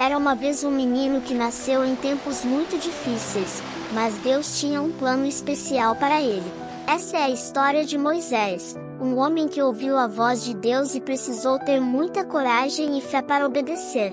Era uma vez um menino que nasceu em tempos muito difíceis, mas Deus tinha um plano especial para ele. Essa é a história de Moisés, um homem que ouviu a voz de Deus e precisou ter muita coragem e fé para obedecer.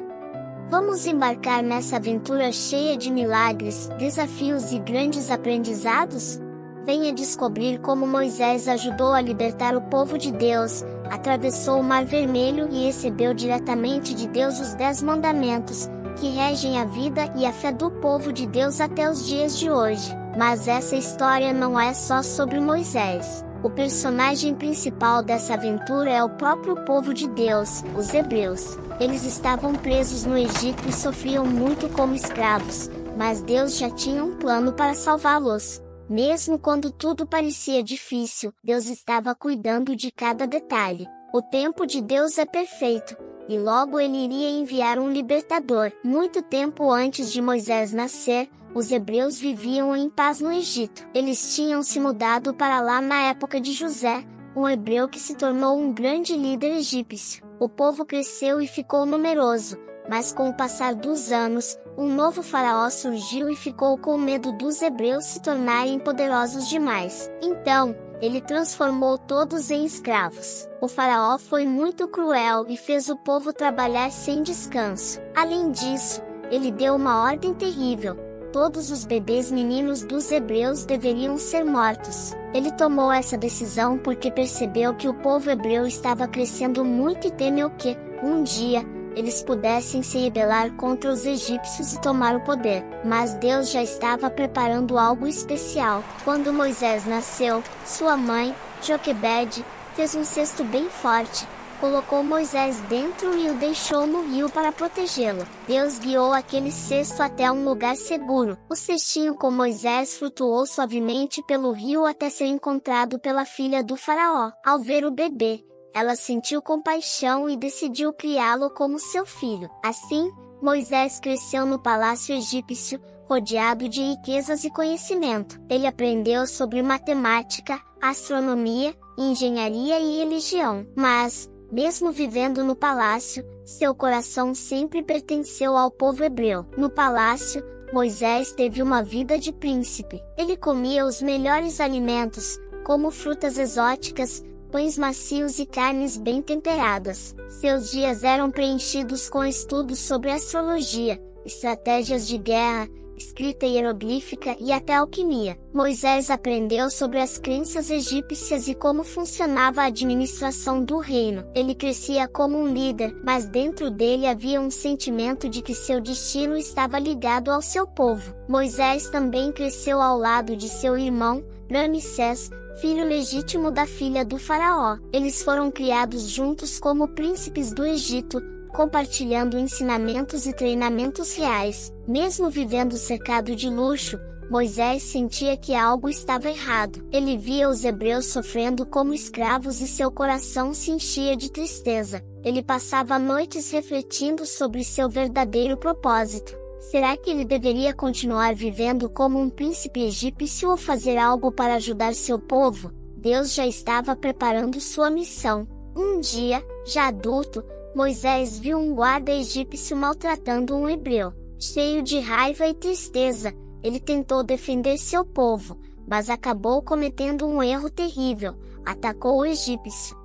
Vamos embarcar nessa aventura cheia de milagres, desafios e grandes aprendizados? Venha descobrir como Moisés ajudou a libertar o povo de Deus, atravessou o Mar Vermelho e recebeu diretamente de Deus os 10 mandamentos, que regem a vida e a fé do povo de Deus até os dias de hoje. Mas essa história não é só sobre Moisés. O personagem principal dessa aventura é o próprio povo de Deus, os hebreus. Eles estavam presos no Egito e sofriam muito como escravos, mas Deus já tinha um plano para salvá-los. Mesmo quando tudo parecia difícil, Deus estava cuidando de cada detalhe. O tempo de Deus é perfeito, e logo ele iria enviar um libertador. Muito tempo antes de Moisés nascer, os hebreus viviam em paz no Egito. Eles tinham se mudado para lá na época de José, um hebreu que se tornou um grande líder egípcio. O povo cresceu e ficou numeroso, mas com o passar dos anos, um novo faraó surgiu e ficou com medo dos hebreus se tornarem poderosos demais. Então, ele transformou todos em escravos. O faraó foi muito cruel e fez o povo trabalhar sem descanso. Além disso, ele deu uma ordem terrível: todos os bebês meninos dos hebreus deveriam ser mortos. Ele tomou essa decisão porque percebeu que o povo hebreu estava crescendo muito e temeu que, um dia, eles pudessem se rebelar contra os egípcios e tomar o poder. Mas Deus já estava preparando algo especial. Quando Moisés nasceu, sua mãe, Joquebede, fez um cesto bem forte, colocou Moisés dentro e o deixou no rio para protegê-lo. Deus guiou aquele cesto até um lugar seguro. O cestinho com Moisés flutuou suavemente pelo rio até ser encontrado pela filha do faraó. Ao ver o bebê, ela sentiu compaixão e decidiu criá-lo como seu filho. Assim, Moisés cresceu no palácio egípcio, rodeado de riquezas e conhecimento. Ele aprendeu sobre matemática, astronomia, engenharia e religião. Mas, mesmo vivendo no palácio, seu coração sempre pertenceu ao povo hebreu. No palácio, Moisés teve uma vida de príncipe. Ele comia os melhores alimentos, como frutas exóticas, pães macios e carnes bem temperadas. Seus dias eram preenchidos com estudos sobre astrologia, estratégias de guerra, escrita hieroglífica e até alquimia. Moisés aprendeu sobre as crenças egípcias e como funcionava a administração do reino. Ele crescia como um líder, mas dentro dele havia um sentimento de que seu destino estava ligado ao seu povo. Moisés também cresceu ao lado de seu irmão, Ramsés, filho legítimo da filha do faraó. Eles foram criados juntos como príncipes do Egito, compartilhando ensinamentos e treinamentos reais. Mesmo vivendo cercado de luxo, Moisés sentia que algo estava errado. Ele via os hebreus sofrendo como escravos e seu coração se enchia de tristeza. Ele passava noites refletindo sobre seu verdadeiro propósito. Será que ele deveria continuar vivendo como um príncipe egípcio ou fazer algo para ajudar seu povo? Deus já estava preparando sua missão. Um dia, já adulto, Moisés viu um guarda egípcio maltratando um hebreu. Cheio de raiva e tristeza, ele tentou defender seu povo, mas acabou cometendo um erro terrível: atacou o egípcio.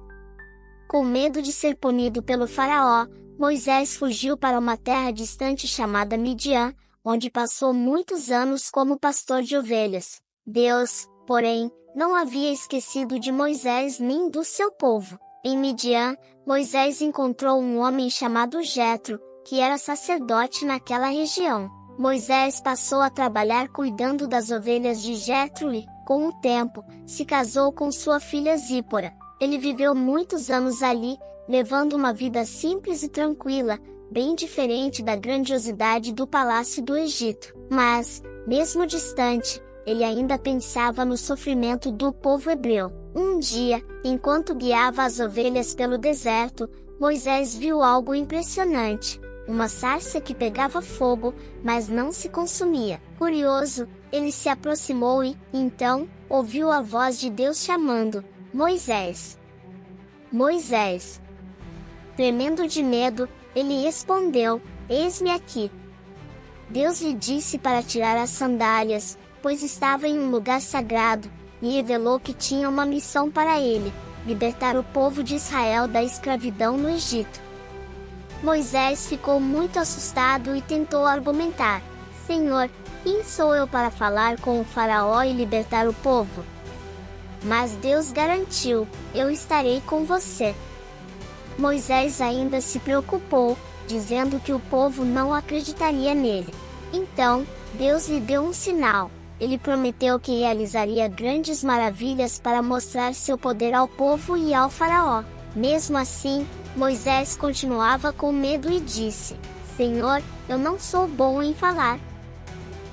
Com medo de ser punido pelo faraó, Moisés fugiu para uma terra distante chamada Midian, onde passou muitos anos como pastor de ovelhas. Deus, porém, não havia esquecido de Moisés nem do seu povo. Em Midian, Moisés encontrou um homem chamado Jetro, que era sacerdote naquela região. Moisés passou a trabalhar cuidando das ovelhas de Jetro e, com o tempo, se casou com sua filha Zípora. Ele viveu muitos anos ali, levando uma vida simples e tranquila, bem diferente da grandiosidade do palácio do Egito. Mas, mesmo distante, ele ainda pensava no sofrimento do povo hebreu. Um dia, enquanto guiava as ovelhas pelo deserto, Moisés viu algo impressionante: uma sarça que pegava fogo, mas não se consumia. Curioso, ele se aproximou e, então, ouviu a voz de Deus chamando: Moisés! Moisés! Tremendo de medo, ele respondeu: Eis-me aqui. Deus lhe disse para tirar as sandálias, pois estava em um lugar sagrado, e revelou que tinha uma missão para ele: libertar o povo de Israel da escravidão no Egito. Moisés ficou muito assustado e tentou argumentar: Senhor, quem sou eu para falar com o faraó e libertar o povo? Mas Deus garantiu: eu estarei com você. Moisés ainda se preocupou, dizendo que o povo não acreditaria nele. Então, Deus lhe deu um sinal. Ele prometeu que realizaria grandes maravilhas para mostrar seu poder ao povo e ao faraó. Mesmo assim, Moisés continuava com medo e disse: Senhor, eu não sou bom em falar.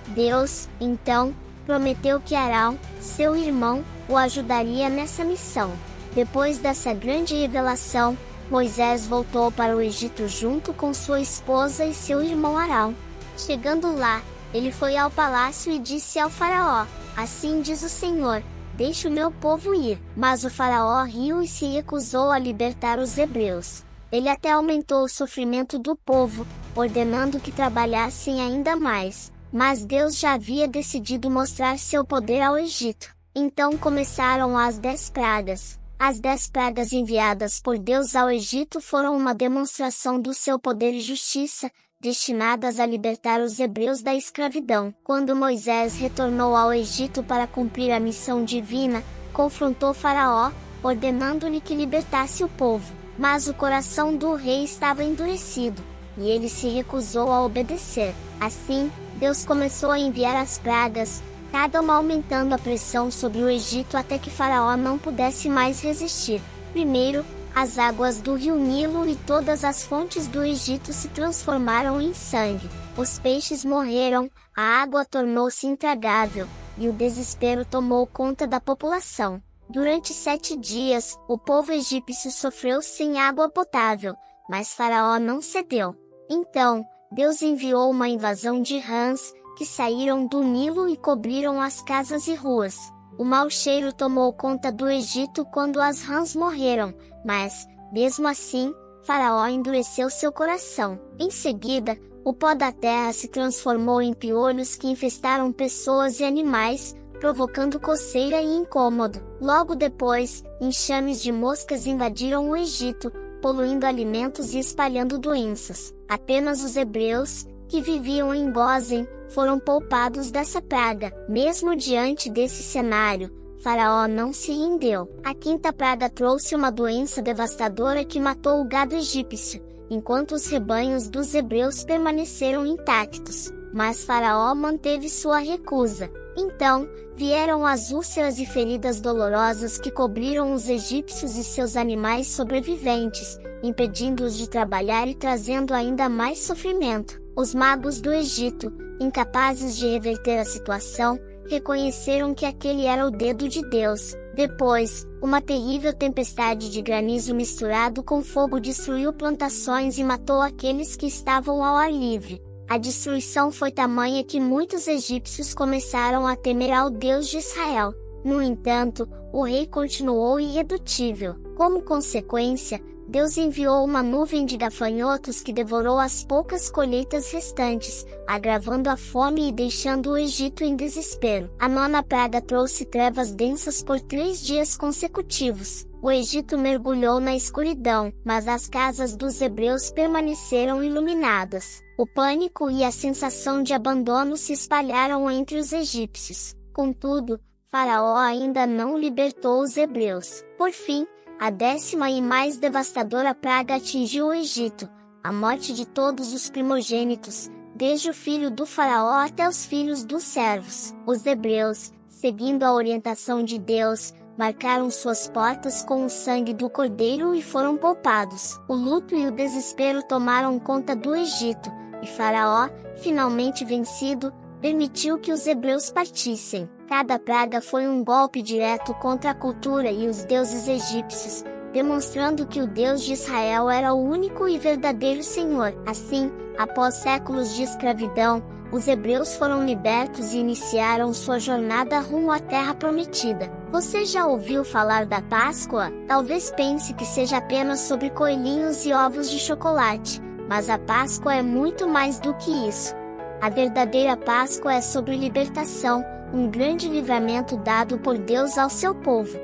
Deus, então, prometeu que Arão, seu irmão, o ajudaria nessa missão. Depois dessa grande revelação, Moisés voltou para o Egito junto com sua esposa e seu irmão Arão. Chegando lá, ele foi ao palácio e disse ao faraó: Assim diz o Senhor, deixe o meu povo ir. Mas o faraó riu e se recusou a libertar os hebreus. Ele até aumentou o sofrimento do povo, ordenando que trabalhassem ainda mais. Mas Deus já havia decidido mostrar seu poder ao Egito. Então começaram as 10 pragas. As 10 pragas enviadas por Deus ao Egito foram uma demonstração do seu poder e justiça, destinadas a libertar os hebreus da escravidão. Quando Moisés retornou ao Egito para cumprir a missão divina, confrontou Faraó, ordenando-lhe que libertasse o povo. Mas o coração do rei estava endurecido, e ele se recusou a obedecer. Assim, Deus começou a enviar as pragas, cada uma aumentando a pressão sobre o Egito até que Faraó não pudesse mais resistir. Primeiro, as águas do rio Nilo e todas as fontes do Egito se transformaram em sangue. Os peixes morreram, a água tornou-se intragável, e o desespero tomou conta da população. Durante 7 dias, o povo egípcio sofreu sem água potável, mas Faraó não cedeu. Então, Deus enviou uma invasão de rãs, que saíram do Nilo e cobriram as casas e ruas. O mau cheiro tomou conta do Egito quando as rãs morreram, mas, mesmo assim, Faraó endureceu seu coração. Em seguida, o pó da terra se transformou em piolhos que infestaram pessoas e animais, provocando coceira e incômodo. Logo depois, enxames de moscas invadiram o Egito, poluindo alimentos e espalhando doenças. Apenas os hebreus, que viviam em Gósen, foram poupados dessa praga. Mesmo diante desse cenário, Faraó não se rendeu. A 5ª praga trouxe uma doença devastadora que matou o gado egípcio, enquanto os rebanhos dos hebreus permaneceram intactos. Mas Faraó manteve sua recusa. Então, vieram as úlceras e feridas dolorosas que cobriram os egípcios e seus animais sobreviventes, impedindo-os de trabalhar e trazendo ainda mais sofrimento. Os magos do Egito, incapazes de reverter a situação, reconheceram que aquele era o dedo de Deus. Depois, uma terrível tempestade de granizo misturado com fogo destruiu plantações e matou aqueles que estavam ao ar livre. A destruição foi tamanha que muitos egípcios começaram a temer ao Deus de Israel. No entanto, o rei continuou irredutível. Como consequência, Deus enviou uma nuvem de gafanhotos que devorou as poucas colheitas restantes, agravando a fome e deixando o Egito em desespero. A 9ª praga trouxe trevas densas por 3 dias consecutivos. O Egito mergulhou na escuridão, mas as casas dos hebreus permaneceram iluminadas. O pânico e a sensação de abandono se espalharam entre os egípcios. Contudo, Faraó ainda não libertou os hebreus. Por fim, a 10ª e mais devastadora praga atingiu o Egito, a morte de todos os primogênitos, desde o filho do faraó até os filhos dos servos. Os hebreus, seguindo a orientação de Deus, marcaram suas portas com o sangue do cordeiro e foram poupados. O luto e o desespero tomaram conta do Egito, e Faraó, finalmente vencido, permitiu que os hebreus partissem. Cada praga foi um golpe direto contra a cultura e os deuses egípcios, demonstrando que o Deus de Israel era o único e verdadeiro Senhor. Assim, após séculos de escravidão, os hebreus foram libertos e iniciaram sua jornada rumo à Terra Prometida. Você já ouviu falar da Páscoa? Talvez pense que seja apenas sobre coelhinhos e ovos de chocolate, mas a Páscoa é muito mais do que isso. A verdadeira Páscoa é sobre libertação, um grande livramento dado por Deus ao seu povo.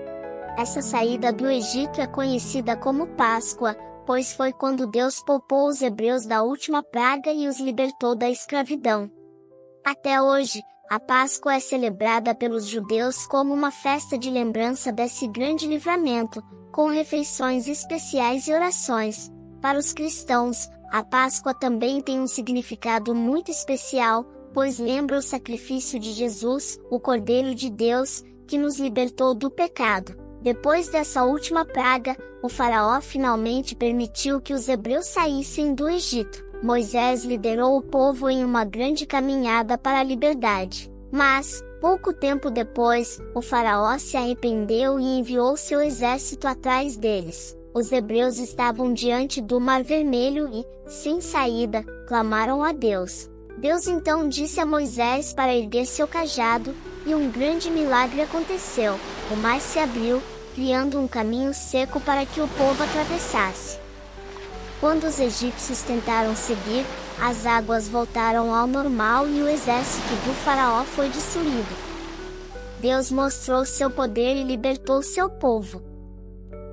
Essa saída do Egito é conhecida como Páscoa, pois foi quando Deus poupou os hebreus da última praga e os libertou da escravidão. Até hoje, a Páscoa é celebrada pelos judeus como uma festa de lembrança desse grande livramento, com refeições especiais e orações. Para os cristãos, a Páscoa também tem um significado muito especial, pois lembra o sacrifício de Jesus, o Cordeiro de Deus, que nos libertou do pecado. Depois dessa última praga, o faraó finalmente permitiu que os hebreus saíssem do Egito. Moisés liderou o povo em uma grande caminhada para a liberdade. Mas, pouco tempo depois, o faraó se arrependeu e enviou seu exército atrás deles. Os hebreus estavam diante do Mar Vermelho e, sem saída, clamaram a Deus. Deus então disse a Moisés para erguer seu cajado, e um grande milagre aconteceu. O mar se abriu, criando um caminho seco para que o povo atravessasse. Quando os egípcios tentaram seguir, as águas voltaram ao normal e o exército do faraó foi destruído. Deus mostrou seu poder e libertou seu povo.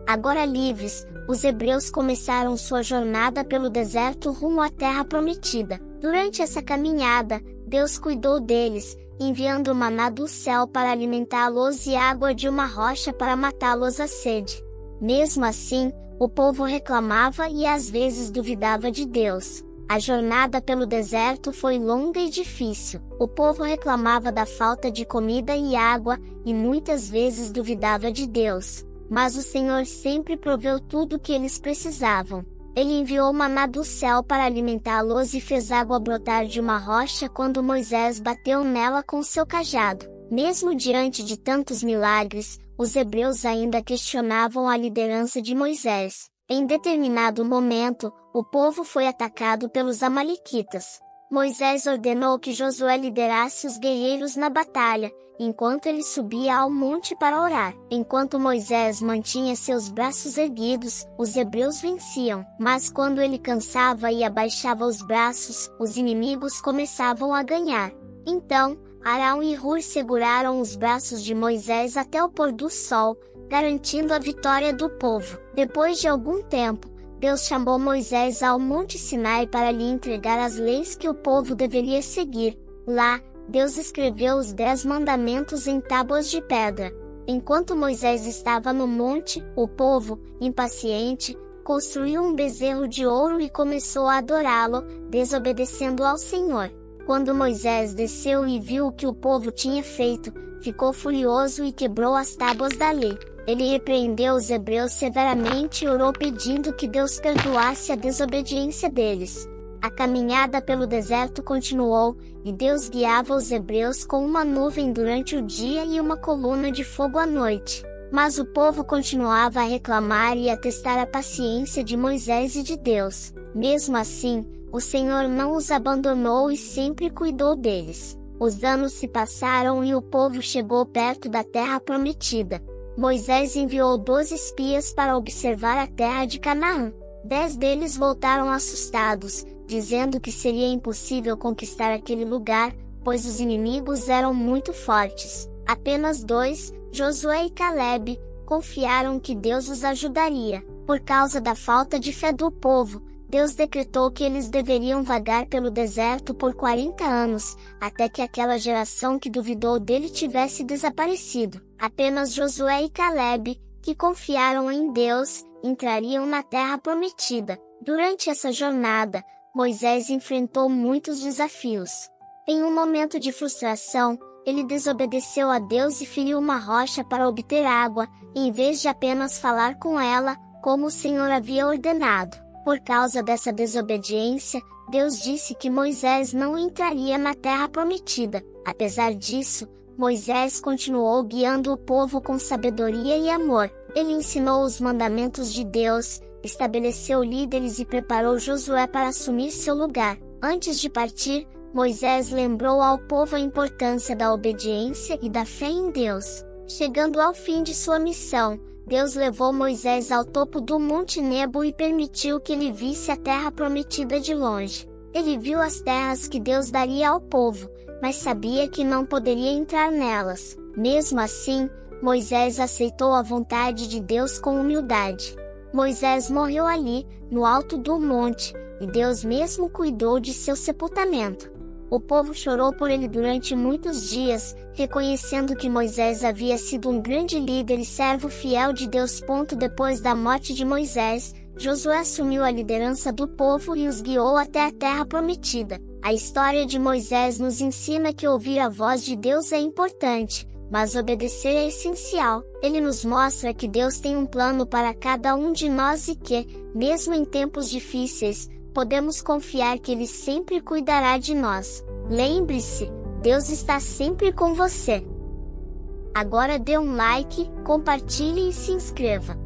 Agora livres, os hebreus começaram sua jornada pelo deserto rumo à terra prometida. Durante essa caminhada, Deus cuidou deles, enviando o maná do céu para alimentá-los e água de uma rocha para matá-los à sede. Mesmo assim, o povo reclamava e às vezes duvidava de Deus. A jornada pelo deserto foi longa e difícil. O povo reclamava da falta de comida e água, e muitas vezes duvidava de Deus. Mas o Senhor sempre proveu tudo o que eles precisavam. Ele enviou o maná do céu para alimentá-los e fez água brotar de uma rocha quando Moisés bateu nela com seu cajado. Mesmo diante de tantos milagres, os hebreus ainda questionavam a liderança de Moisés. Em determinado momento, o povo foi atacado pelos amalequitas. Moisés ordenou que Josué liderasse os guerreiros na batalha, enquanto ele subia ao monte para orar. Enquanto Moisés mantinha seus braços erguidos, os hebreus venciam. Mas quando ele cansava e abaixava os braços, os inimigos começavam a ganhar. Então, Arão e Hur seguraram os braços de Moisés até o pôr do sol, garantindo a vitória do povo. Depois de algum tempo, Deus chamou Moisés ao Monte Sinai para lhe entregar as leis que o povo deveria seguir. Lá, Deus escreveu os 10 mandamentos em tábuas de pedra. Enquanto Moisés estava no monte, o povo, impaciente, construiu um bezerro de ouro e começou a adorá-lo, desobedecendo ao Senhor. Quando Moisés desceu e viu o que o povo tinha feito, ficou furioso e quebrou as tábuas da lei. Ele repreendeu os hebreus severamente e orou pedindo que Deus perdoasse a desobediência deles. A caminhada pelo deserto continuou, e Deus guiava os hebreus com uma nuvem durante o dia e uma coluna de fogo à noite. Mas o povo continuava a reclamar e a testar a paciência de Moisés e de Deus. Mesmo assim, o Senhor não os abandonou e sempre cuidou deles. Os anos se passaram e o povo chegou perto da terra prometida. Moisés enviou 12 espias para observar a terra de Canaã. 10 deles voltaram assustados, dizendo que seria impossível conquistar aquele lugar, pois os inimigos eram muito fortes. Apenas 2, Josué e Caleb, confiaram que Deus os ajudaria. Por causa da falta de fé do povo, Deus decretou que eles deveriam vagar pelo deserto por 40 anos, até que aquela geração que duvidou dele tivesse desaparecido. Apenas Josué e Caleb, que confiaram em Deus, entrariam na terra prometida. Durante essa jornada, Moisés enfrentou muitos desafios. Em um momento de frustração, ele desobedeceu a Deus e feriu uma rocha para obter água, em vez de apenas falar com ela, como o Senhor havia ordenado. Por causa dessa desobediência, Deus disse que Moisés não entraria na terra prometida. Apesar disso, Moisés continuou guiando o povo com sabedoria e amor. Ele ensinou os mandamentos de Deus, estabeleceu líderes e preparou Josué para assumir seu lugar. Antes de partir, Moisés lembrou ao povo a importância da obediência e da fé em Deus. Chegando ao fim de sua missão, Deus levou Moisés ao topo do Monte Nebo e permitiu que ele visse a terra prometida de longe. Ele viu as terras que Deus daria ao povo, mas sabia que não poderia entrar nelas. Mesmo assim, Moisés aceitou a vontade de Deus com humildade. Moisés morreu ali, no alto do monte, e Deus mesmo cuidou de seu sepultamento. O povo chorou por ele durante muitos dias, reconhecendo que Moisés havia sido um grande líder e servo fiel de Deus. Depois da morte de Moisés, Josué assumiu a liderança do povo e os guiou até a terra prometida. A história de Moisés nos ensina que ouvir a voz de Deus é importante, mas obedecer é essencial. Ele nos mostra que Deus tem um plano para cada um de nós e que, mesmo em tempos difíceis, podemos confiar que Ele sempre cuidará de nós. Lembre-se, Deus está sempre com você. Agora dê um like, compartilhe e se inscreva.